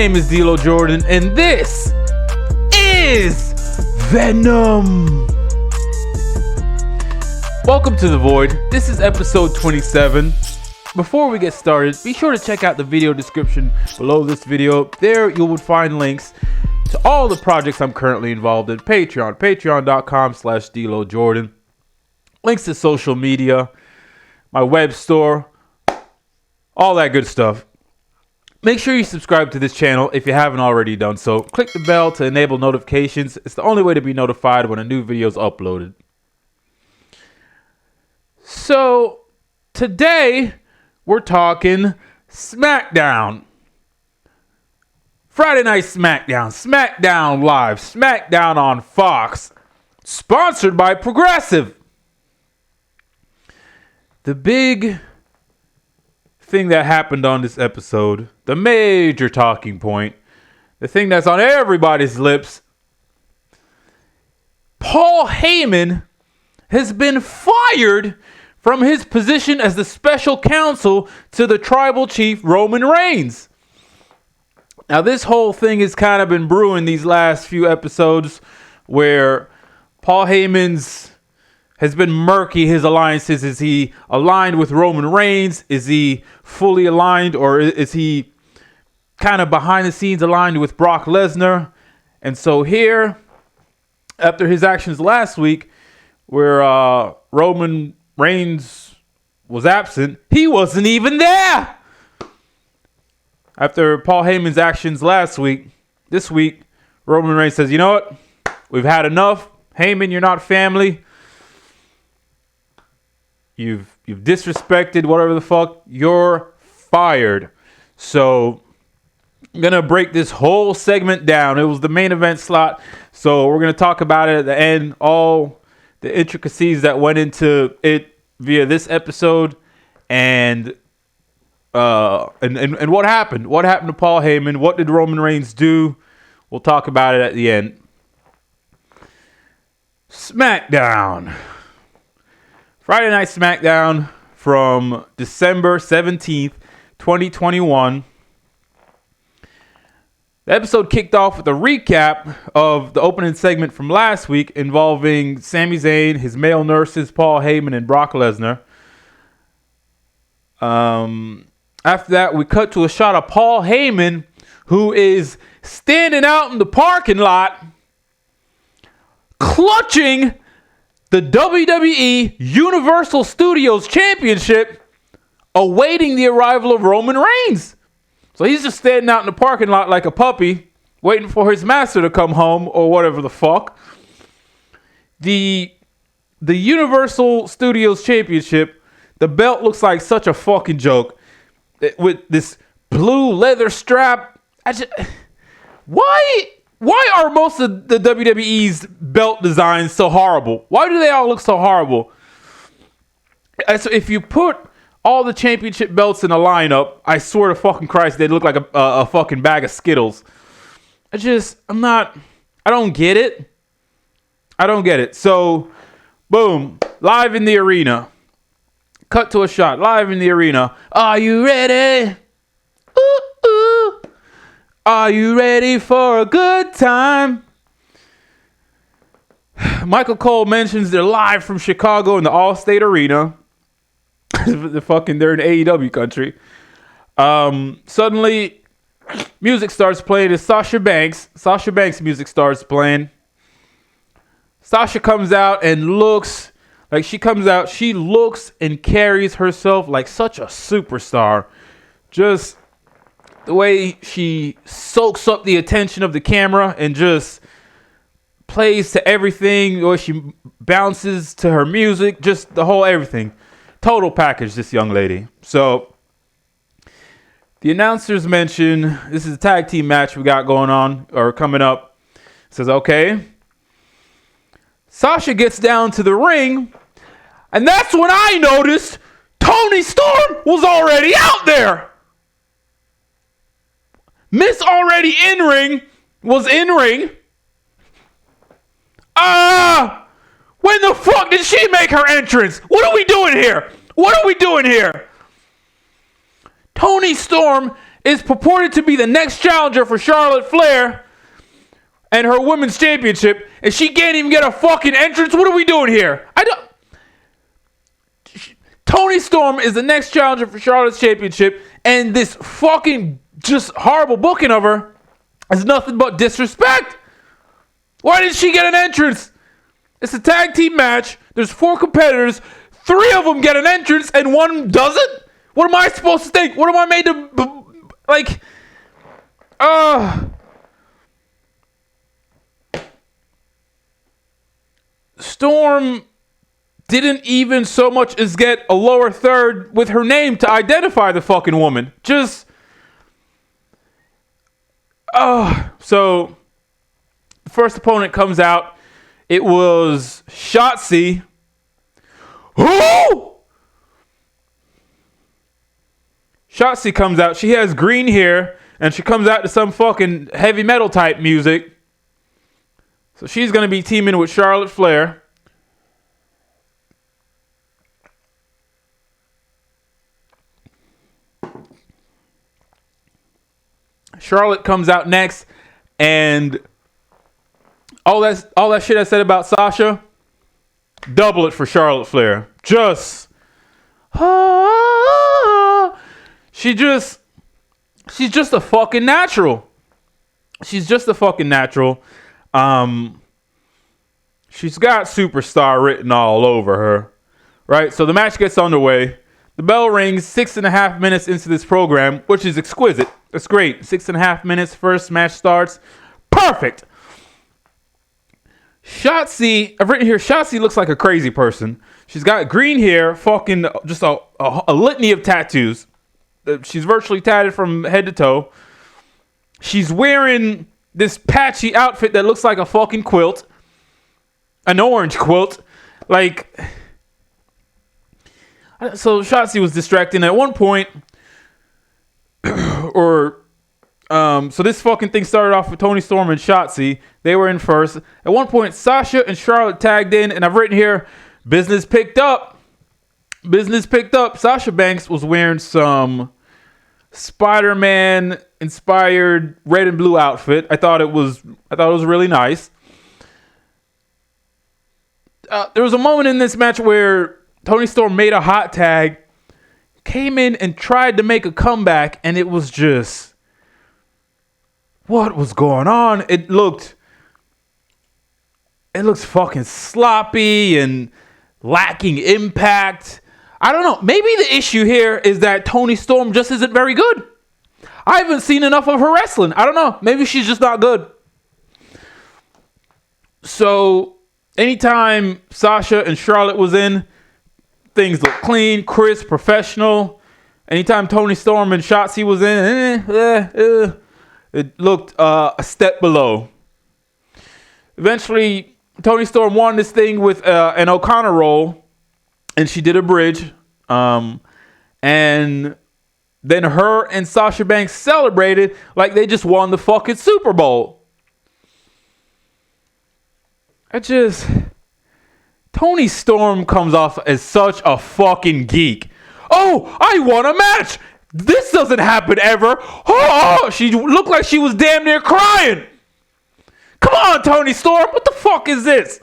name is D'Lo Jordan, and this is VENUM. Welcome to The Void. This is episode 27. Before we get started, be sure to check out the video description below this video. There you will find links to all the projects I'm currently involved in. Patreon.com/D'Lo Jordan. Links to social media, my web store, all that good stuff. Make sure you subscribe to this channel if you haven't already done so. Click the bell to enable notifications. It's the only way to be notified when a new video is uploaded. So, today, we're talking Smackdown. Friday Night Smackdown. Smackdown Live. Smackdown on Fox. Sponsored by Progressive. The big thing that happened on this episode, the major talking point, the thing that's on everybody's lips, Paul Heyman has been fired from his position as the special counsel to the tribal chief Roman Reigns. Now this whole thing has kind of been brewing these last few episodes where Paul Heyman's has been murky, his alliances. Is he aligned with Roman Reigns? Is he fully aligned, or is he kind of behind the scenes aligned with Brock Lesnar? And so here, after his actions last week, where Roman Reigns was absent, he wasn't even there. After Paul Heyman's actions last week, this week, Roman Reigns says, you know what? We've had enough. Heyman, you're not family. You've disrespected whatever the fuck. You're fired. So I'm going to break this whole segment down. It was the main event slot. So we're going to talk about it at the end. All the intricacies that went into it via this episode. And what happened. What happened to Paul Heyman? What did Roman Reigns do? We'll talk about it at the end. Smackdown. Friday Night Smackdown from December 17th, 2021. The episode kicked off with a recap of the opening segment from last week involving Sami Zayn, his male nurses, Paul Heyman, and Brock Lesnar. After that, we cut to a shot of Paul Heyman, who is standing out in the parking lot, clutching the WWE Universal Studios Championship, awaiting the arrival of Roman Reigns. So he's just standing out in the parking lot like a puppy, waiting for his master to come home or whatever the fuck. The Universal Studios Championship, the belt looks like such a fucking joke. With this blue leather strap. Why are most of the WWE's belt designs so horrible? Why do they all look so horrible? So if you put all the championship belts in a lineup, I swear to fucking Christ, they look like a fucking bag of Skittles. I don't get it. I don't get it. So, boom, live in the arena. Cut to a shot, live in the arena. Are you ready? Ooh, ooh. Are you ready for a good time? Michael Cole mentions they're live from Chicago in the Allstate Arena. They're in AEW country. Suddenly, music starts playing. It's Sasha Banks. Sasha Banks' music starts playing. Sasha comes out and looks she looks and carries herself like such a superstar. Just the way she soaks up the attention of the camera and just plays to everything, or she bounces to her music, just the whole everything. Total package, this young lady. So, the announcers mention, this is a tag team match we got going on, or coming up. Says, okay. Sasha gets down to the ring, and that's when I noticed Toni Storm was already out there. Miss Already In Ring was in ring. When the fuck did she make her entrance? What are we doing here? Toni Storm is purported to be the next challenger for Charlotte Flair and her women's championship, and she can't even get a fucking entrance. What are we doing here? Toni Storm is the next challenger for Charlotte's championship, and this fucking just horrible booking of her is nothing but disrespect. Why did she get an entrance? It's a tag team match. There's 4 competitors. 3 of them get an entrance and 1 doesn't? What am I supposed to think? What am I made to... like... Storm didn't even so much as get a lower third with her name to identify the fucking woman. Just... so... the first opponent comes out. It was Schatzy. Who? Schatzy comes out. She has green hair, and she comes out to some fucking heavy metal type music. So she's going to be teaming with Charlotte Flair. Charlotte comes out next, and all that shit I said about Sasha, double it for Charlotte Flair. She's just a fucking natural. She's just a fucking natural. She's got superstar written all over her, right? So the match gets underway. The bell rings 6.5 minutes into this program, which is exquisite. That's great. 6.5 minutes, first match starts. Perfect. Schatzy, I've written here, Schatzy looks like a crazy person. She's got green hair, fucking just a litany of tattoos. She's virtually tatted from head to toe. She's wearing this patchy outfit that looks like a fucking quilt. An orange quilt. Like, so Schatzy was distracting at one point, so this fucking thing started off with Toni Storm and Schatzy. They were in first. At one point, Sasha and Charlotte tagged in, and I've written here, business picked up. Business picked up. Sasha Banks was wearing some Spider-Man inspired red and blue outfit. I thought it was really nice. There was a moment in this match where Toni Storm made a hot tag, came in and tried to make a comeback, and it was just, what was going on? It looked fucking sloppy and lacking impact. I don't know. Maybe the issue here is that Toni Storm just isn't very good. I haven't seen enough of her wrestling. I don't know. Maybe she's just not good. So anytime Sasha and Charlotte was in, things looked clean, crisp, professional. Anytime Toni Storm and Shotzi was in, it looked a step below. Eventually, Toni Storm won this thing with an O'Connor roll, and she did a bridge. And then her and Sasha Banks celebrated like they just won the fucking Super Bowl. Toni Storm comes off as such a fucking geek. Oh, I won a match. This doesn't happen ever. Oh, she looked like she was damn near crying. Come on, Toni Storm. What the fuck is this?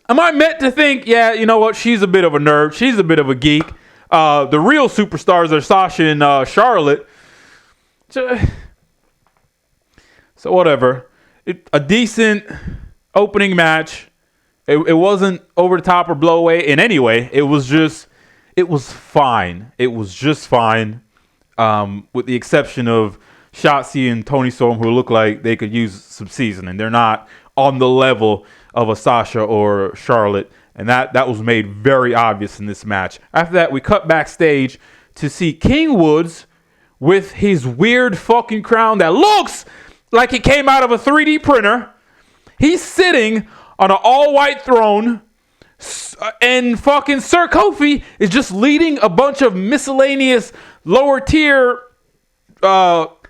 Am I meant to think, yeah, you know what? She's a bit of a nerd. She's a bit of a geek. The real superstars are Sasha and Charlotte. So whatever. A decent opening match. It wasn't over the top or blow away in any way. It was fine. It was just fine. With the exception of Shotzi and Toni Storm, who look like they could use some seasoning. They're not on the level of a Sasha or Charlotte. And that was made very obvious in this match. After that, we cut backstage to see King Woods with his weird fucking crown that looks like it came out of a 3D printer. He's sitting on an all-white throne, and fucking Sir Kofi is just leading a bunch of miscellaneous lower-tier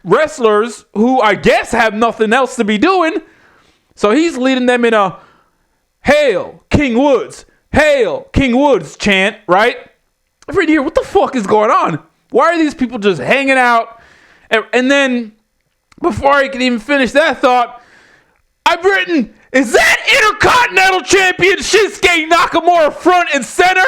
wrestlers who I guess have nothing else to be doing. So he's leading them in a Hail King Woods chant, right? I'm right here. What the fuck is going on? Why are these people just hanging out? And then, before I can even finish that thought, I've written, is that Intercontinental Champion Shinsuke Nakamura front and center?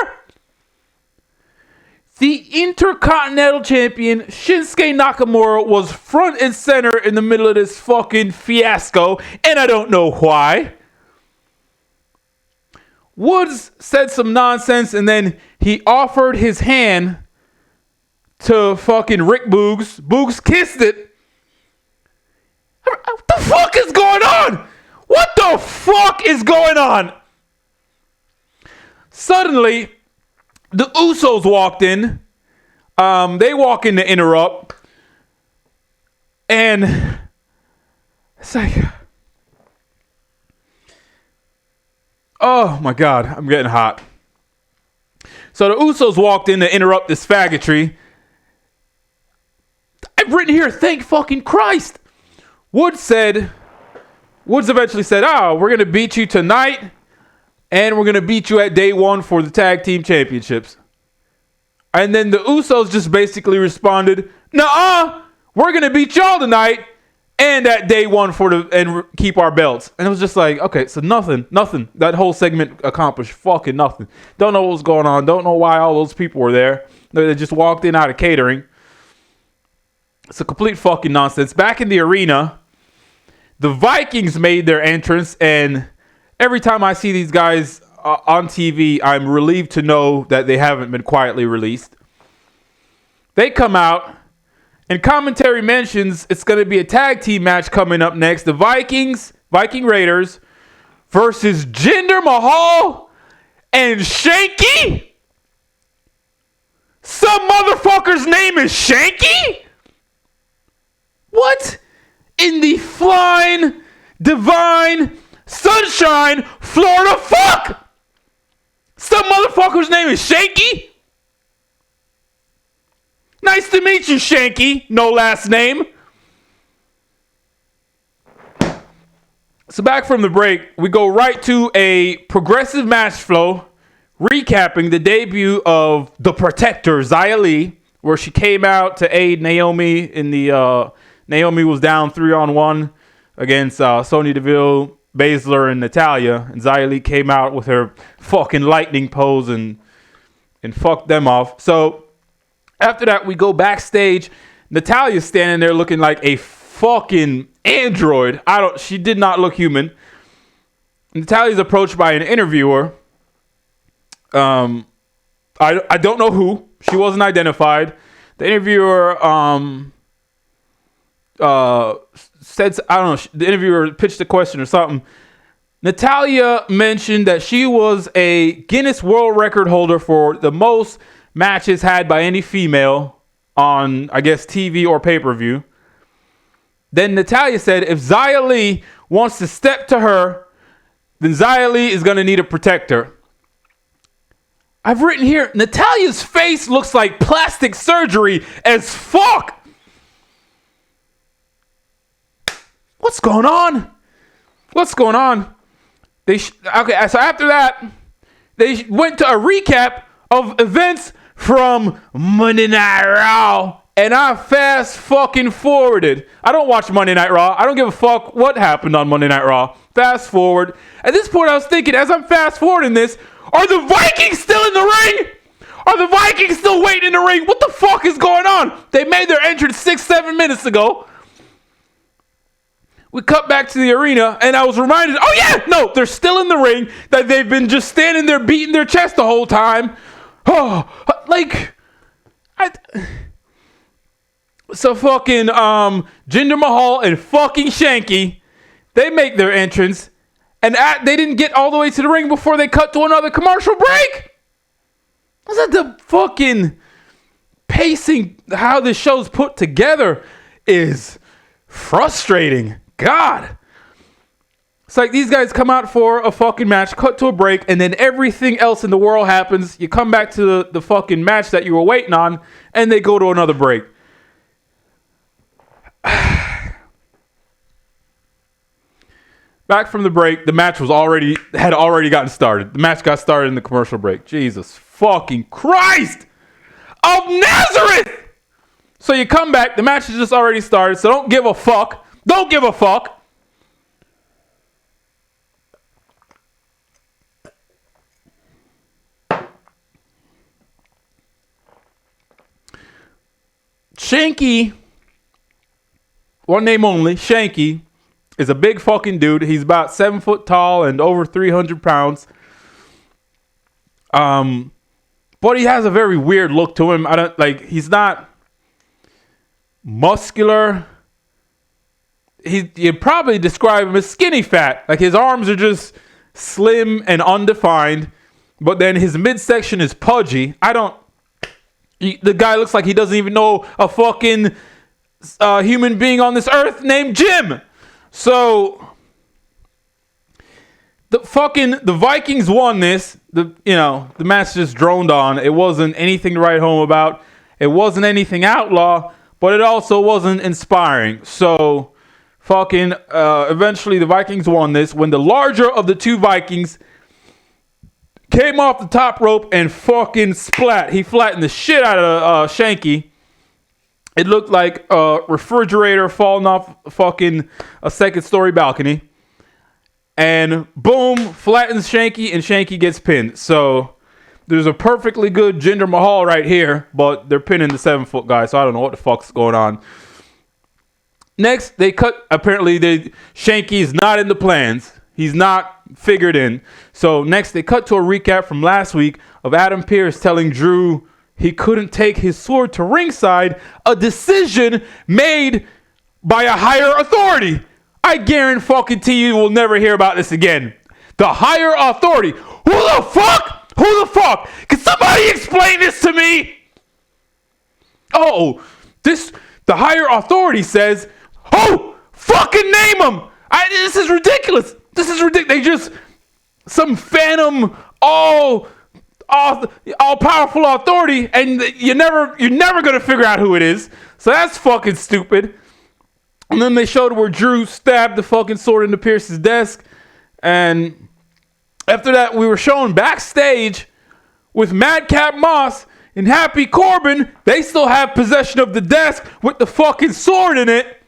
The Intercontinental Champion Shinsuke Nakamura was front and center in the middle of this fucking fiasco, and I don't know why. Woods said some nonsense, and then he offered his hand to fucking Rick Boogs. Boogs kissed it. What the fuck is going on? What the fuck is going on? Suddenly, the Usos walked in. They walk in to interrupt. And it's like, oh my God, I'm getting hot. So the Usos walked in to interrupt this faggotry. I've written here, thank fucking Christ. Woods eventually said, we're going to beat you tonight, and we're going to beat you at day one for the tag team championships. And then the Usos just basically responded, nuh-uh, we're going to beat y'all tonight, and at day one and keep our belts. And it was just like, okay, so nothing. That whole segment accomplished fucking nothing. Don't know what was going on. Don't know why all those people were there. They just walked in out of catering. It's a complete fucking nonsense. Back in the arena, the Vikings made their entrance, and every time I see these guys on TV, I'm relieved to know that they haven't been quietly released. They come out, and commentary mentions it's going to be a tag team match coming up next. The Viking Raiders versus Jinder Mahal and Shanky. Some motherfucker's name is Shanky? What in the flying, divine, sunshine, Florida fuck? Some motherfucker's name is Shanky? Nice to meet you, Shanky. No last name. So back from the break, we go right to a progressive match flow, recapping the debut of the Protector, Xia Li, where she came out to aid Naomi in the... Naomi was down 3-on-1 against Sonya Deville, Baszler, and Natalya. And Xia Li came out with her fucking lightning pose and fucked them off. So after that, we go backstage. Natalya's standing there looking like a fucking android. She did not look human. Natalya's approached by an interviewer. I don't know who. She wasn't identified. The interviewer said, I don't know, the interviewer pitched a question or something. Natalya mentioned that she was a Guinness World Record holder for the most matches had by any female on, I guess, TV or pay-per-view. Then Natalya said if Xia Li wants to step to her, then Xia Li is going to need a protector. I've written here, Natalya's face looks like plastic surgery as fuck. What's going on? Okay, so after that, they went to a recap of events from Monday Night Raw, and I fast fucking forwarded. I don't watch Monday Night Raw. I don't give a fuck what happened on Monday Night Raw. Fast forward. At this point, I was thinking, as I'm fast forwarding this, are the Vikings still in the ring? Are the Vikings still waiting in the ring? What the fuck is going on? They made their entrance 6-7 minutes ago. We cut back to the arena, and I was reminded, oh yeah, no, they're still in the ring, that they've been just standing there beating their chest the whole time. So fucking Jinder Mahal and fucking Shanky, they make their entrance, and they didn't get all the way to the ring before they cut to another commercial break. Was that the fucking pacing, how this show's put together is frustrating. God. It's like these guys come out for a fucking match, cut to a break, and then everything else in the world happens. You come back to the fucking match that you were waiting on, and they go to another break. Back from the break, the match had already gotten started. The match got started in the commercial break. Jesus fucking Christ! of Nazareth. So you come back. The match has just already started. So don't give a fuck. Don't give a fuck. Shanky, one name only, Shanky, is a big fucking dude. He's about 7 foot tall and over 300 pounds. But he has a very weird look to him. He's not muscular. You'd probably describe him as skinny fat. Like his arms are just slim and undefined, but then his midsection is pudgy. The guy looks like he doesn't even know a fucking human being on this earth named Jim. So the Vikings won this. The match just droned on. It wasn't anything to write home about. It wasn't anything outlaw, but it also wasn't inspiring. So eventually the Vikings won this when the larger of the two Vikings came off the top rope and fucking splat. He flattened the shit out of Shanky. It looked like a refrigerator falling off fucking a second story balcony. And boom, flattens Shanky, and Shanky gets pinned. So there's a perfectly good Jinder Mahal right here, but they're pinning the 7 foot guy, so I don't know what the fuck's going on. Next, they cut. Apparently, Shanky is not in the plans. He's not figured in. So next, they cut to a recap from last week of Adam Pearce telling Drew he couldn't take his sword to ringside, a decision made by a higher authority. I guarantee you will never hear about this again. The higher authority. Who the fuck? Who the fuck? Can somebody explain this to me? The higher authority says, oh, fucking name them. This is ridiculous. This is ridiculous. They just, some phantom, all powerful authority, and you're never going to figure out who it is. So that's fucking stupid. And then they showed where Drew stabbed the fucking sword into Pierce's desk. And after that, we were shown backstage with Madcap Moss and Happy Corbin. They still have possession of the desk with the fucking sword in it.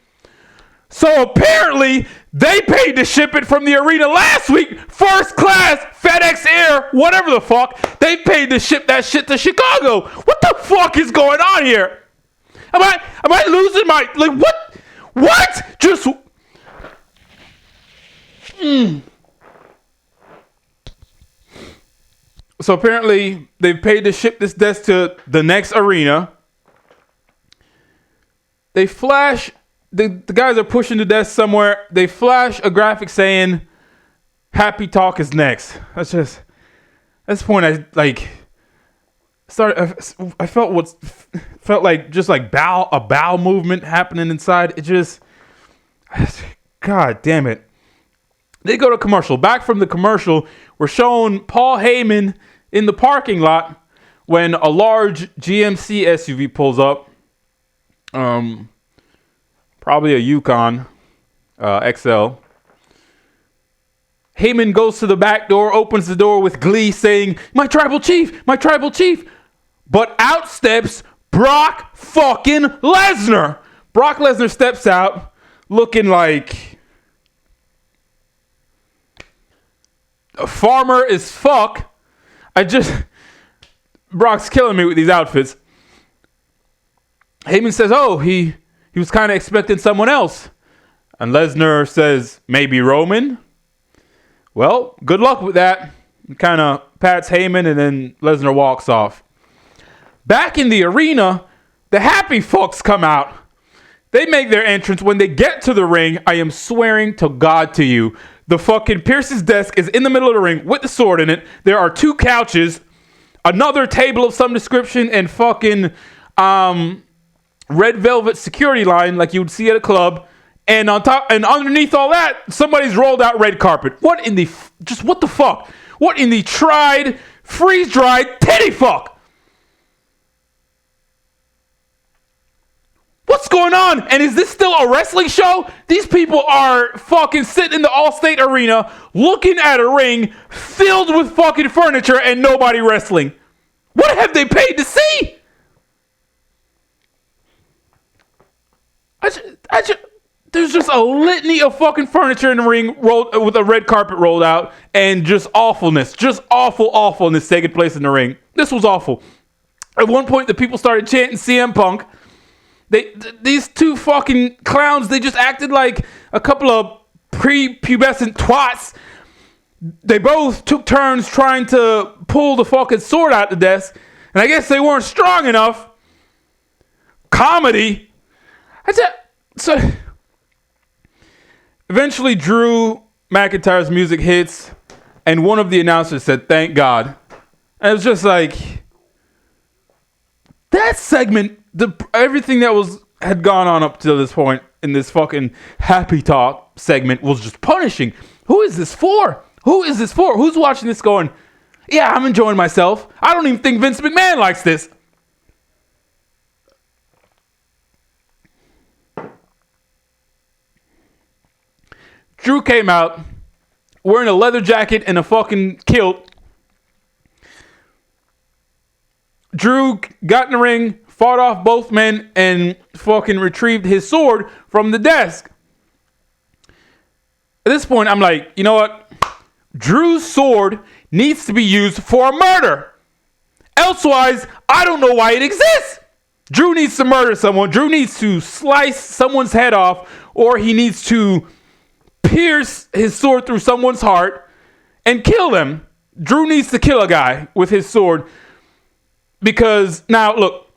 So apparently, they paid to ship it from the arena last week. First class, FedEx Air, whatever the fuck. They paid to ship that shit to Chicago. What the fuck is going on here? Am I losing my... Like, what? What? Just... So apparently, they've paid to ship this desk to the next arena. They flash... The guys are pushing the desk somewhere. They flash a graphic saying, Happy Talk is next. That's just... At this point, I felt like just like a bowel movement happening inside. It just, God damn it. They go to commercial. Back from the commercial, we're showing Paul Heyman in the parking lot when a large GMC SUV pulls up. Probably a Yukon XL. Heyman goes to the back door, opens the door with glee, saying, my tribal chief, my tribal chief. But out steps Brock fucking Lesnar. Brock Lesnar steps out looking like a farmer as fuck. Brock's killing me with these outfits. Heyman says, he was kind of expecting someone else. And Lesnar says, maybe Roman? Well, good luck with that. Kind of pats Heyman and then Lesnar walks off. Back in the arena, the happy fucks come out. They make their entrance. When they get to the ring, I am swearing to God to you, the fucking Pierce's desk is in the middle of the ring with the sword in it. There are 2 couches, another table of some description, and fucking red velvet security line like you would see at a club. And on top and underneath all that, somebody's rolled out red carpet. What the fuck? What in the freeze-dried titty fuck? What's going on? And is this still a wrestling show? These people are fucking sitting in the Allstate Arena looking at a ring filled with fucking furniture and nobody wrestling. What have they paid to see? There's just a litany of fucking furniture in the ring rolled with a red carpet rolled out, and just awfulness, just awfulness taking place in the ring. This was awful. At one point, the people started chanting CM Punk. These two fucking clowns, they just acted like a couple of prepubescent twats. They both took turns trying to pull the fucking sword out the desk, and I guess they weren't strong enough. Comedy. So eventually Drew McIntyre's music hits, and one of the announcers said, "Thank God." And it was just like, that segment, everything that had gone on up to this point in this fucking happy talk segment was just punishing. Who is this for? Who is this for? Who's watching this going, yeah, I'm enjoying myself. I don't even think Vince McMahon likes this. Drew came out wearing a leather jacket and a fucking kilt. Drew got in the ring, fought off both men, and fucking retrieved his sword from the desk. At this point, I'm like, you know what? Drew's sword needs to be used for a murder. Elsewise, I don't know why it exists. Drew needs to murder someone. Drew needs to slice someone's head off, or he needs to pierce his sword through someone's heart and kill them. Drew needs to kill a guy with his sword. Because, now, look,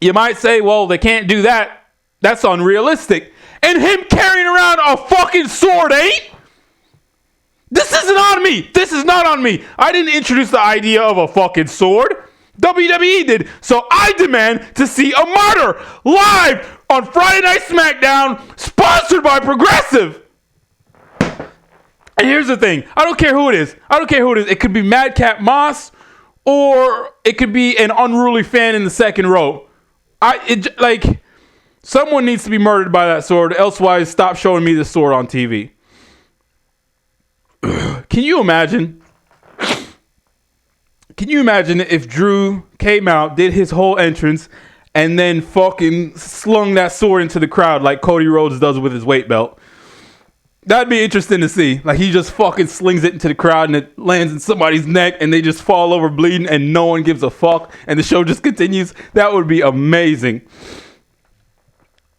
you might say, well, they can't do that. That's unrealistic. And him carrying around a fucking sword ain't? This isn't on me. This is not on me. I didn't introduce the idea of a fucking sword. WWE did. So I demand to see a murder live on Friday Night Smackdown, sponsored by Progressive. And here's the thing. I don't care who it is. It could be Madcap Moss, or it could be an unruly fan in the second row. Someone needs to be murdered by that sword. Elsewise, stop showing me the sword on TV. Can you imagine? Can you imagine if Drew came out, did his whole entrance, and then fucking slung that sword into the crowd like Cody Rhodes does with his weight belt? That'd be interesting to see. Like, he just fucking slings it into the crowd and it lands in somebody's neck and they just fall over bleeding and no one gives a fuck and the show just continues. That would be amazing.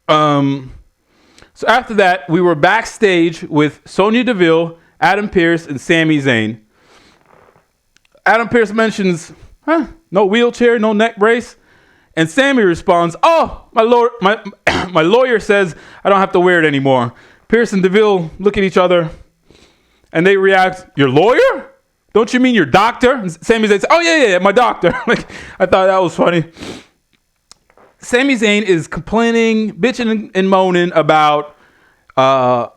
So after that, we were backstage with Sonya Deville, Adam Pearce, and Sami Zayn. Adam Pearce mentions, no wheelchair, no neck brace. And Sami responds, oh, my lawyer says I don't have to wear it anymore. Pearce and Deville look at each other and they react, your lawyer? Don't you mean your doctor? And Sami Zayn says, oh, yeah, my doctor. I thought that was funny. Sami Zayn is complaining, bitching and moaning about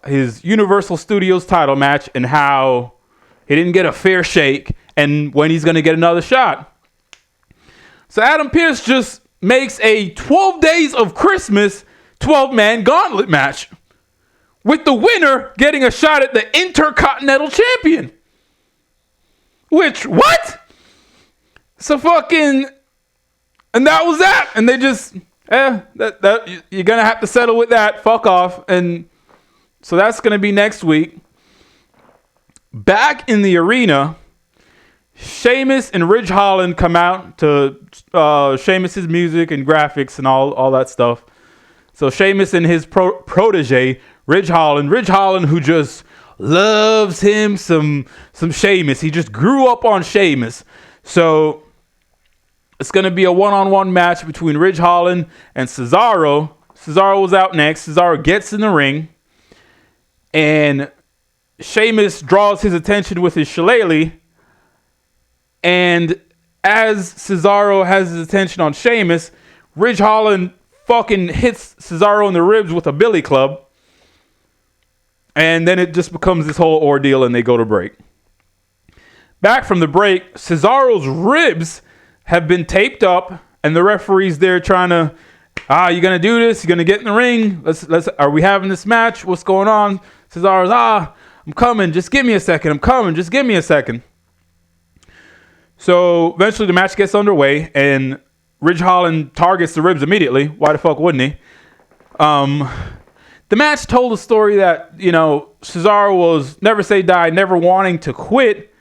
his Universal Studios title match and how he didn't get a fair shake and when he's going to get another shot. So Adam Pearce just makes a 12 Days of Christmas 12-man gauntlet match, with the winner getting a shot at the Intercontinental Champion. Which, what? So fucking, and that was that. And they just, that you're going to have to settle with that. Fuck off. And so that's going to be next week. Back in the arena, Sheamus and Ridge Holland come out to Sheamus's music and graphics and all that stuff. So Sheamus and his protege, Ridge Holland, who just loves him some Sheamus. He just grew up on Sheamus. So it's going to be a one-on-one match between Ridge Holland and Cesaro. Cesaro was out next. Cesaro gets in the ring. And Sheamus draws his attention with his shillelagh. And as Cesaro has his attention on Sheamus, Ridge Holland fucking hits Cesaro in the ribs with a billy club. And then it just becomes this whole ordeal and they go to break. Back from the break, Cesaro's ribs have been taped up and the referee's there trying to, you gonna do this? You gonna get in the ring? Are we having this match? What's going on? Cesaro's, I'm coming. Just give me a second. I'm coming. Just give me a second. So eventually the match gets underway and Ridge Holland targets the ribs immediately. Why the fuck wouldn't he? The match told a story that, Cesaro was never say die, never wanting to quit,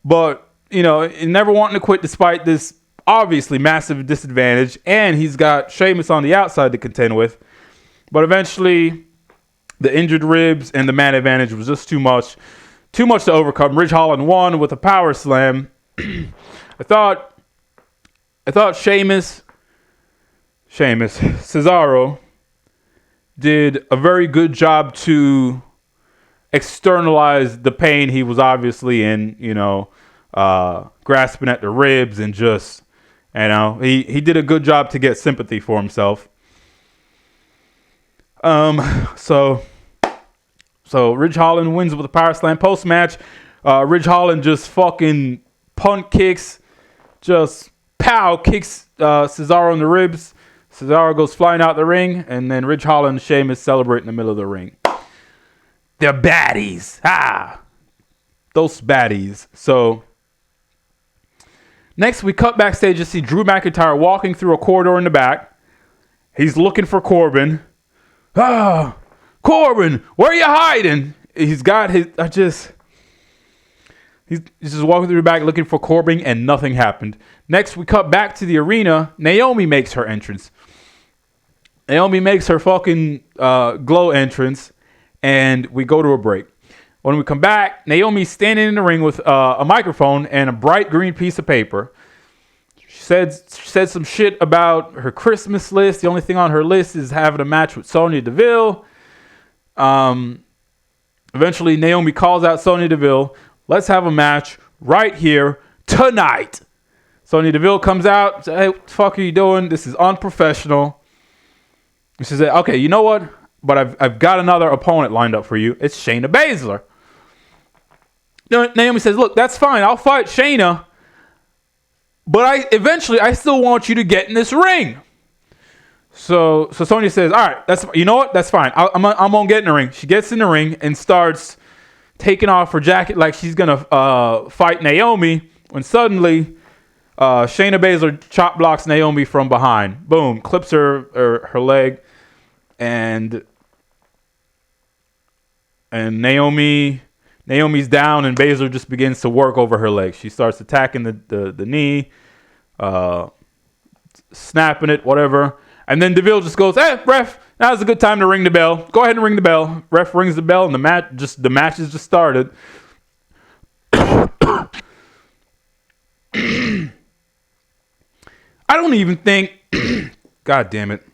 but, never wanting to quit despite this obviously massive disadvantage, and he's got Sheamus on the outside to contend with. But eventually, the injured ribs and the man advantage was just too much to overcome. Ridge Holland won with a power slam. I thought Cesaro did a very good job to externalize the pain he was obviously in, grasping at the ribs and just, he did a good job to get sympathy for himself. So Ridge Holland wins with a power slam. Post match, Ridge Holland just fucking punt kicks, just kicks Cesaro in the ribs. Cesaro goes flying out the ring, and then Ridge Holland and Sheamus celebrate in the middle of the ring. They're baddies. Those baddies. So next we cut backstage to see Drew McIntyre walking through a corridor in the back. He's looking for Corbin. Corbin, where are you hiding? He's got his... He's just walking through the back looking for Corbin, and nothing happened. Next, we cut back to the arena. Naomi makes her entrance. Naomi makes her fucking glow entrance, and we go to a break. When we come back, Naomi's standing in the ring with a microphone and a bright green piece of paper. She said some shit about her Christmas list. The only thing on her list is having a match with Sonya Deville. Eventually, Naomi calls out Sonya Deville. Let's have a match right here tonight. Sonya Deville comes out. Says, hey, what the fuck are you doing? This is unprofessional. She says, okay, you know what? But I've got another opponent lined up for you. It's Shayna Baszler. Naomi says, look, that's fine. I'll fight Shayna. But I still want you to get in this ring. So Sonya says, all right, you know what? That's fine. I'm gonna get in the ring. She gets in the ring and starts taking off her jacket like she's gonna fight Naomi. When suddenly, Shayna Baszler chop blocks Naomi from behind. Boom, clips her leg, and Naomi's down, and Baszler just begins to work over her leg. She starts attacking the knee, snapping it, whatever. And then Deville just goes, hey, ref, now's a good time to ring the bell. Go ahead and ring the bell. Ref rings the bell, and the match has just started. I don't even think... God damn it.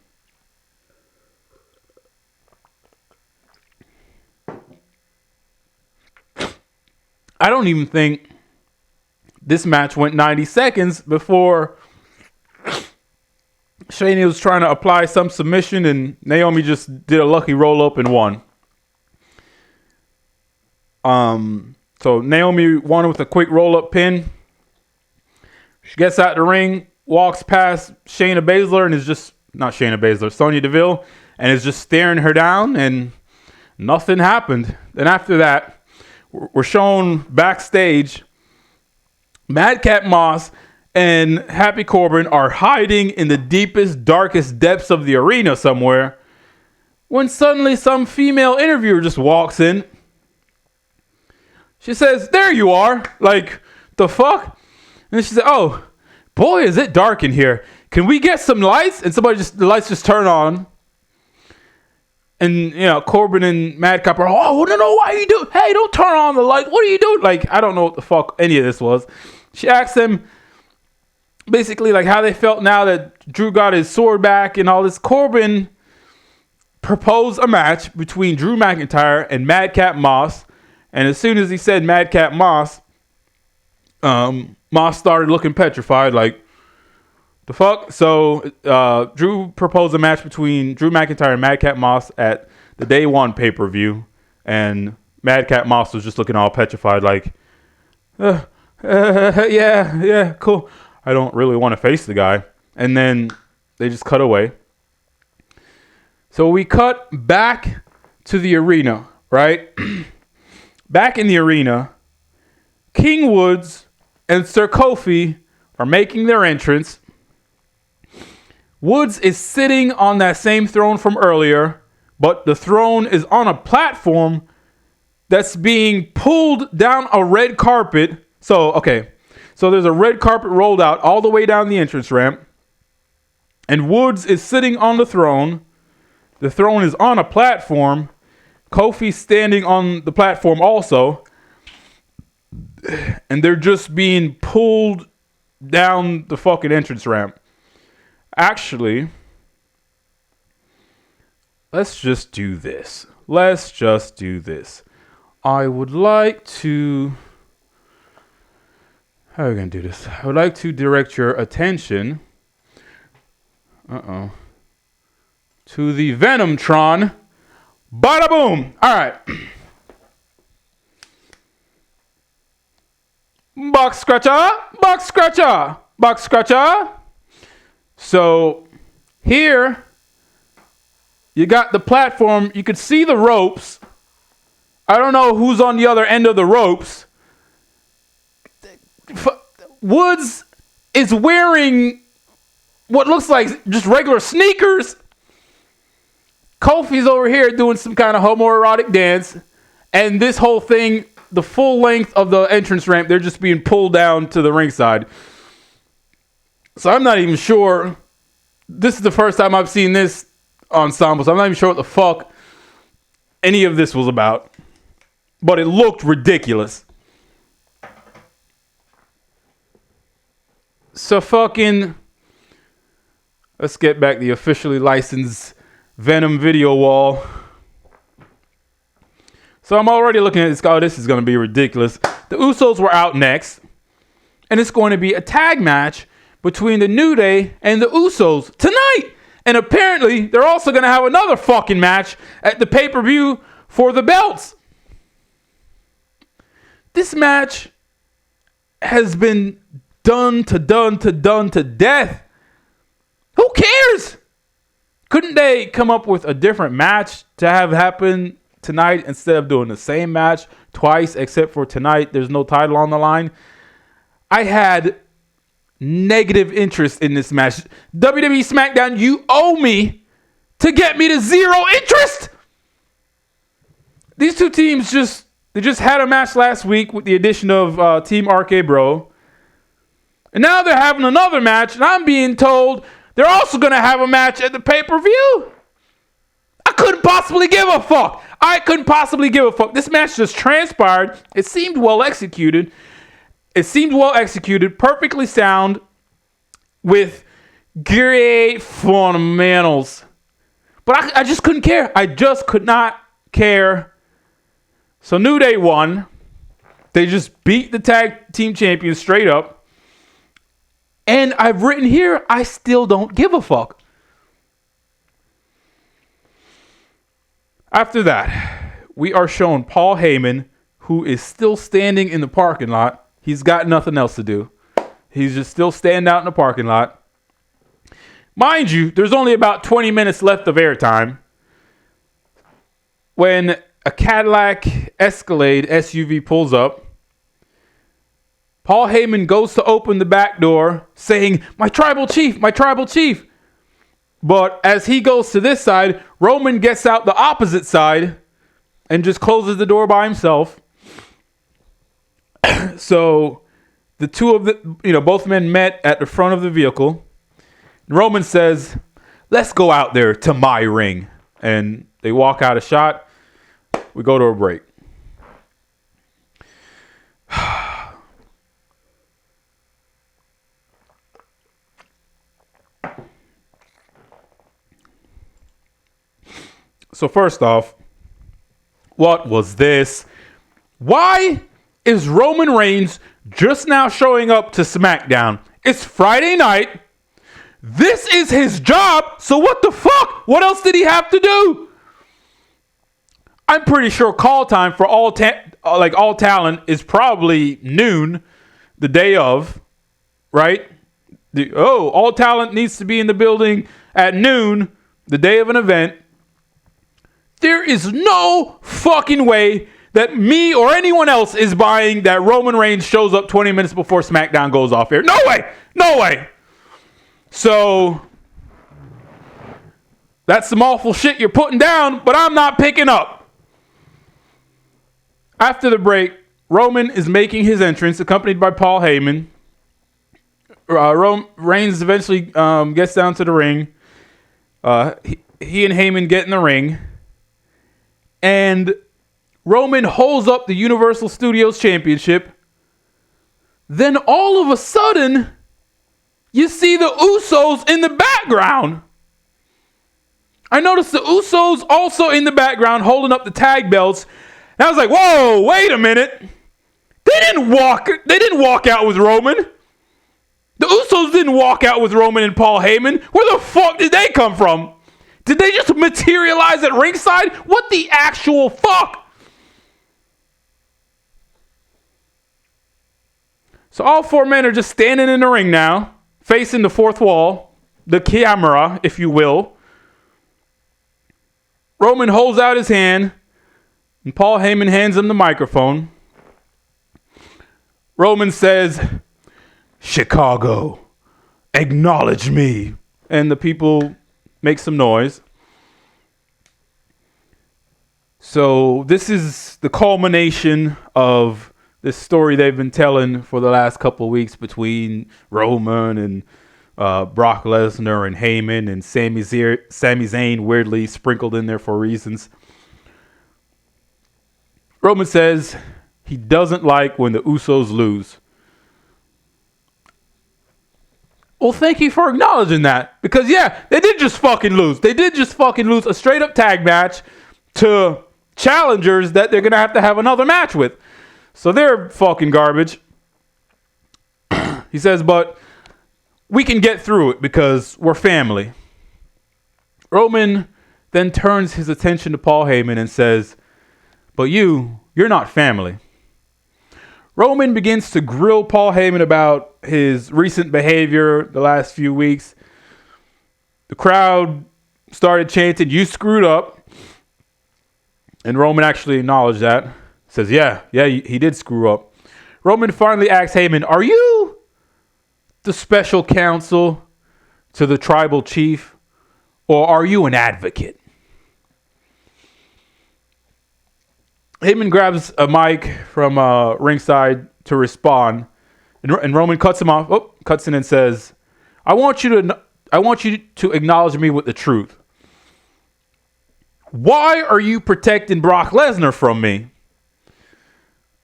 I don't even think this match went 90 seconds before Shayna was trying to apply some submission, and Naomi just did a lucky roll-up and won. So Naomi won with a quick roll-up pin. She gets out the ring, walks past Shayna Baszler, and is just... Not Shayna Baszler, Sonya Deville, and is just staring her down, and nothing happened. Then after that, we're shown backstage, Madcap Moss and Happy Corbin are hiding in the deepest, darkest depths of the arena somewhere, when suddenly some female interviewer just walks in. She says, there you are. Like, the fuck? And she said, oh, boy, is it dark in here. Can we get some lights? And the lights just turn on. And, Corbin and Madcap are, oh, no, why are you doing? Hey, don't turn on the light. What are you doing? Like, I don't know what the fuck any of this was. She asked them basically like how they felt now that Drew got his sword back and all this. Corbin proposed a match between Drew McIntyre and Madcap Moss. And as soon as he said Madcap Moss, Moss started looking petrified like, the fuck? So Drew proposed a match between Drew McIntyre and Madcap Moss at the Day 1 pay-per-view. And Madcap Moss was just looking all petrified like, yeah, cool. I don't really want to face the guy. And then they just cut away. So we cut back to the arena, right? Back in the arena, King Woods and Sir Kofi are making their entrance. Woods is sitting on that same throne from earlier, but the throne is on a platform that's being pulled down a red carpet. So there's a red carpet rolled out all the way down the entrance ramp, and Woods is sitting on the throne. The throne is on a platform. Kofi's standing on the platform also, and they're just being pulled down the fucking entrance ramp. Actually, let's just do this. I would like to... How are we going to do this? I would like to direct your attention... to the VENUM-tron. Bada boom! Alright. Box scratcher. So, here, you got the platform. You could see the ropes. I don't know who's on the other end of the ropes. Woods is wearing what looks like just regular sneakers. Kofi's over here doing some kind of homoerotic dance. And this whole thing, the full length of the entrance ramp, they're just being pulled down to the ringside. So I'm not even sure. This is the first time I've seen this ensemble. So I'm not even sure what the fuck any of this was about. But it looked ridiculous. So fucking... Let's get back the officially licensed VENUM video wall. So I'm already looking at this. Oh, this is going to be ridiculous. The Usos were out next. And it's going to be a tag match between the New Day and the Usos tonight. And apparently, they're also going to have another fucking match at the pay-per-view for the belts. This match has been done to death. Who cares? Couldn't they come up with a different match to have happen tonight instead of doing the same match twice, except for tonight there's no title on the line? I had negative interest in this match. WWE Smackdown, you owe me to get me to zero interest. These two teams just had a match last week with the addition of Team RK Bro. And now they're having another match, and I'm being told they're also going to have a match at the pay-per-view. I couldn't possibly give a fuck. This match just transpired. It seemed well executed. Perfectly sound, with great fundamentals. But I just couldn't care. I just could not care. So New Day won. They just beat the tag team champions straight up. And I've written here, I still don't give a fuck. After that, we are shown Paul Heyman, who is still standing in the parking lot. He's got nothing else to do. He's just still standing out in the parking lot. Mind you, there's only about 20 minutes left of airtime when a Cadillac Escalade SUV pulls up. Paul Heyman goes to open the back door, saying, my tribal chief. But as he goes to this side, Roman gets out the opposite side and just closes the door by himself. So the two of both men met at the front of the vehicle. Roman says, let's go out there to my ring. And they walk out of shot. We go to a break. So first off, what was this? Why is Roman Reigns just now showing up to SmackDown? It's Friday night. This is his job. So what the fuck? What else did he have to do? I'm pretty sure call time for all talent is probably noon the day of, right? All talent needs to be in the building at noon the day of an event. There is no fucking way that me or anyone else is buying that Roman Reigns shows up 20 minutes before SmackDown goes off air. No way. So That's some awful shit you're putting down, but I'm not picking up. After the break, Roman is making his entrance, accompanied by Paul Heyman. Reigns eventually gets down to the ring. He and Heyman get in the ring. And Roman holds up the Universal Studios Championship. Then all of a sudden, you see the Usos in the background. I noticed the Usos also in the background holding up the tag belts. And I was like, whoa, wait a minute. They didn't walk out with Roman. The Usos didn't walk out with Roman and Paul Heyman. Where the fuck did they come from? Did they just materialize at ringside? What the actual fuck? So all four men are just standing in the ring now, facing the fourth wall, the camera, if you will. Roman holds out his hand, and Paul Heyman hands him the microphone. Roman says, "Chicago, acknowledge me." And the people make some noise. So this is the culmination of this story they've been telling for the last couple of weeks between Roman and Brock Lesnar and Heyman and Sami Zayn, weirdly sprinkled in there for reasons. Roman says he doesn't like when the Usos lose. Well, thank you for acknowledging that. Because, yeah, they did just fucking lose. They did just fucking lose a straight-up tag match to challengers that they're going to have another match with. So they're fucking garbage. He says, but we can get through it because we're family. Roman then turns his attention to Paul Heyman and says, but you're not family. Roman begins to grill Paul Heyman about his recent behavior the last few weeks. The crowd started chanting, "You screwed up." And Roman actually acknowledged that. Says, yeah, he did screw up. Roman finally asks Heyman, are you the special counsel to the tribal chief, or are you an advocate? Heyman grabs a mic from ringside to respond, and Roman cuts him off. Cuts in and says, I want you to acknowledge me with the truth. Why are you protecting Brock Lesnar from me?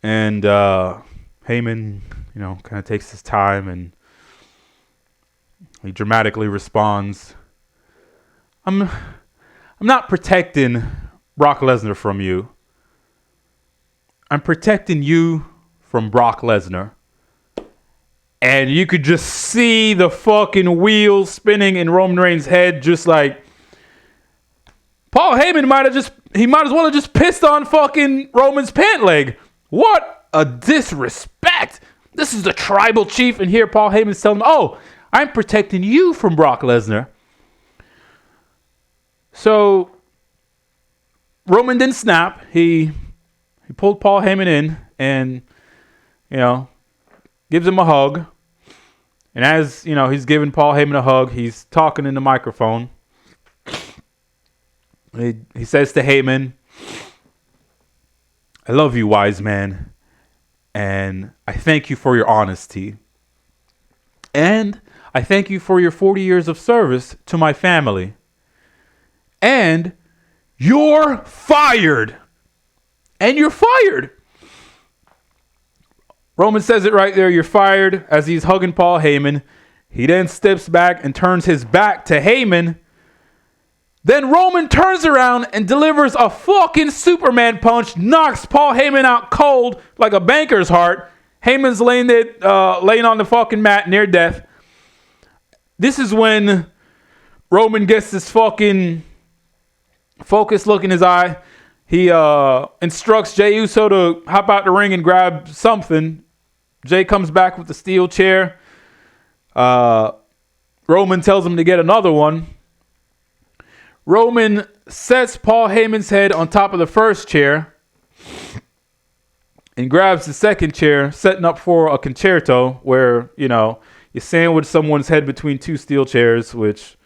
And Heyman, kind of takes his time and he dramatically responds, I'm not protecting Brock Lesnar from you. I'm protecting you from Brock Lesnar. And you could just see the fucking wheels spinning in Roman Reigns' head, just like Paul Heyman might as well have just pissed on fucking Roman's pant leg. What a disrespect. This is the tribal chief, and here Paul Heyman's telling him, oh, I'm protecting you from Brock Lesnar. So Roman didn't snap. He pulled Paul Heyman in and, gives him a hug. And as, he's giving Paul Heyman a hug, he's talking in the microphone. He says to Heyman, I love you, wise man, and I thank you for your honesty. And I thank you for your 40 years of service to my family. And you're fired. And you're fired. Roman says it right there, you're fired, as he's hugging Paul Heyman. He then steps back and turns his back to Heyman. Then Roman turns around and delivers a fucking Superman punch, knocks Paul Heyman out cold like a banker's heart. Heyman's laying on the fucking mat near death. This is when Roman gets this fucking focused look in his eye. He instructs Jey Uso to hop out the ring and grab something. Jey comes back with the steel chair. Roman tells him to get another one. Roman sets Paul Heyman's head on top of the first chair and grabs the second chair, setting up for a concerto where, you sandwich someone's head between two steel chairs, which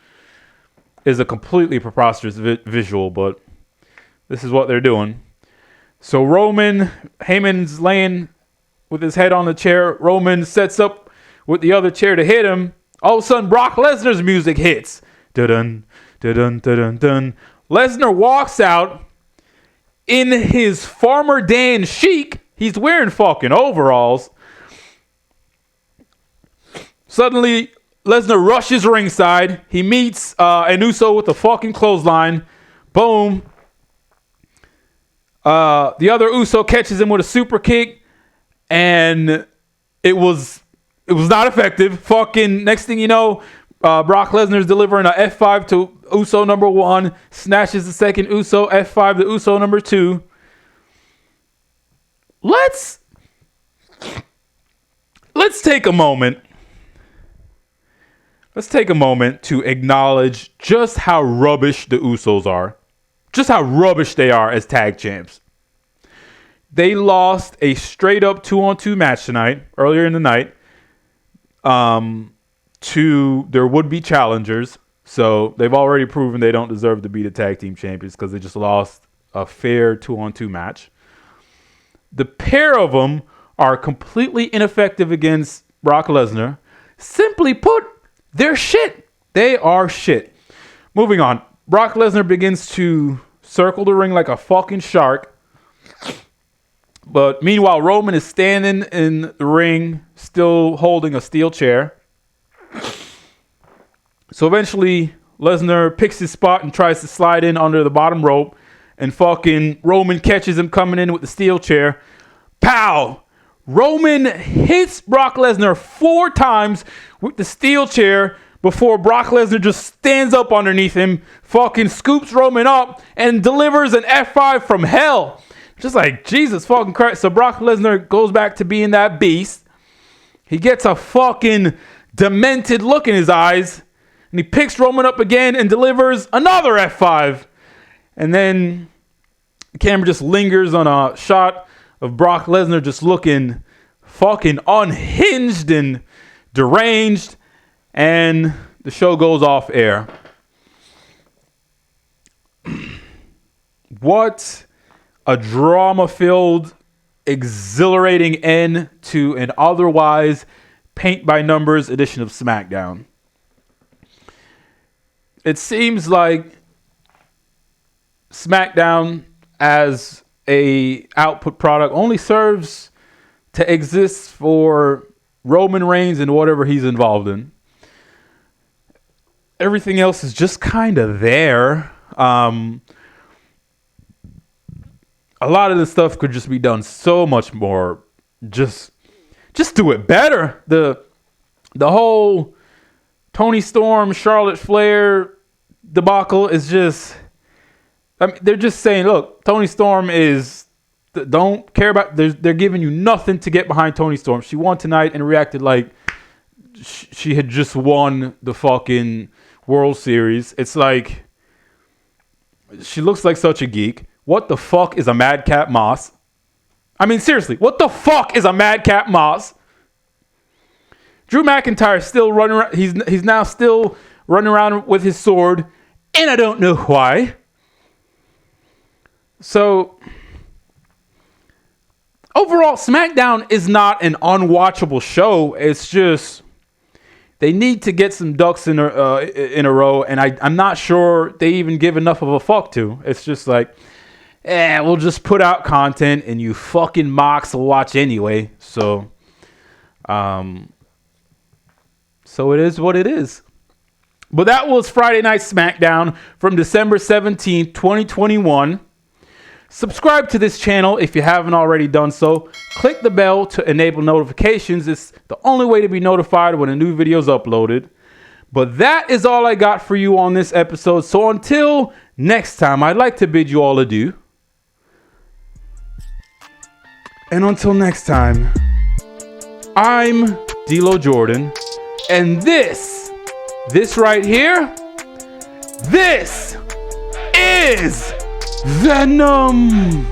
is a completely preposterous visual, but this is what they're doing. So Heyman's laying with his head on the chair. Roman sets up with the other chair to hit him. All of a sudden, Brock Lesnar's music hits. Dun dun dun dun dun. Lesnar walks out in his Farmer Dan chic. He's wearing fucking overalls. Suddenly, Lesnar rushes ringside. He meets an Uso with a fucking clothesline. Boom. The other Uso catches him with a super kick, and it was not effective. Fucking next thing you know, Brock Lesnar's delivering a F5 to Uso number 1, snatches the second Uso, F5 to Uso number 2. Let's take a moment. Let's take a moment to acknowledge just how rubbish the Usos are. Just how rubbish they are as tag champs. They lost a straight up 2-on-2 match tonight, earlier in the night, to their would-be challengers. So they've already proven they don't deserve to be the tag team champions because they just lost a fair 2-on-2 match. The pair of them are completely ineffective against Brock Lesnar. Simply put, they're shit. They are shit. Moving on. Brock Lesnar begins to circle the ring like a fucking shark. But meanwhile, Roman is standing in the ring, still holding a steel chair. So eventually, Lesnar picks his spot and tries to slide in under the bottom rope. And fucking Roman catches him coming in with the steel chair. Pow! Roman hits Brock Lesnar 4 times with the steel chair before Brock Lesnar just stands up underneath him, fucking scoops Roman up, and delivers an F5 from hell. Just like, Jesus fucking Christ. So Brock Lesnar goes back to being that beast. He gets a fucking demented look in his eyes, and he picks Roman up again and delivers another F5. And then the camera just lingers on a shot of Brock Lesnar just looking fucking unhinged and deranged. And the show goes off air. What a drama-filled, exhilarating end to an otherwise paint-by-numbers edition of SmackDown. It seems like SmackDown as a output product only serves to exist for Roman Reigns and whatever he's involved in. Everything else is just kind of there. A lot of this stuff could just be done so much more. Just do it better. The whole Toni Storm, Charlotte Flair debacle is just... I mean, they're just saying, look, Toni Storm is... Don't care about... They're giving you nothing to get behind Toni Storm. She won tonight and reacted like she had just won the fucking World Series. It's like... She looks like such a geek. What the fuck is a Madcap Moss? I mean, seriously, what the fuck is a Madcap Moss? Drew McIntyre is still running around. He's now still running around with his sword, and I don't know why. So, overall, SmackDown is not an unwatchable show. It's just they need to get some ducks in a row, and I'm not sure they even give enough of a fuck to. It's just like... we'll just put out content and you fucking mocks will watch anyway. So it is what it is. But that was Friday Night SmackDown from December 17th, 2021. Subscribe to this channel if you haven't already done so. Click the bell to enable notifications. It's the only way to be notified when a new video is uploaded. But that is all I got for you on this episode. So until next time, I'd like to bid you all adieu. And until next time, I'm D'Lo Jordan, and this right here, this is VENUM.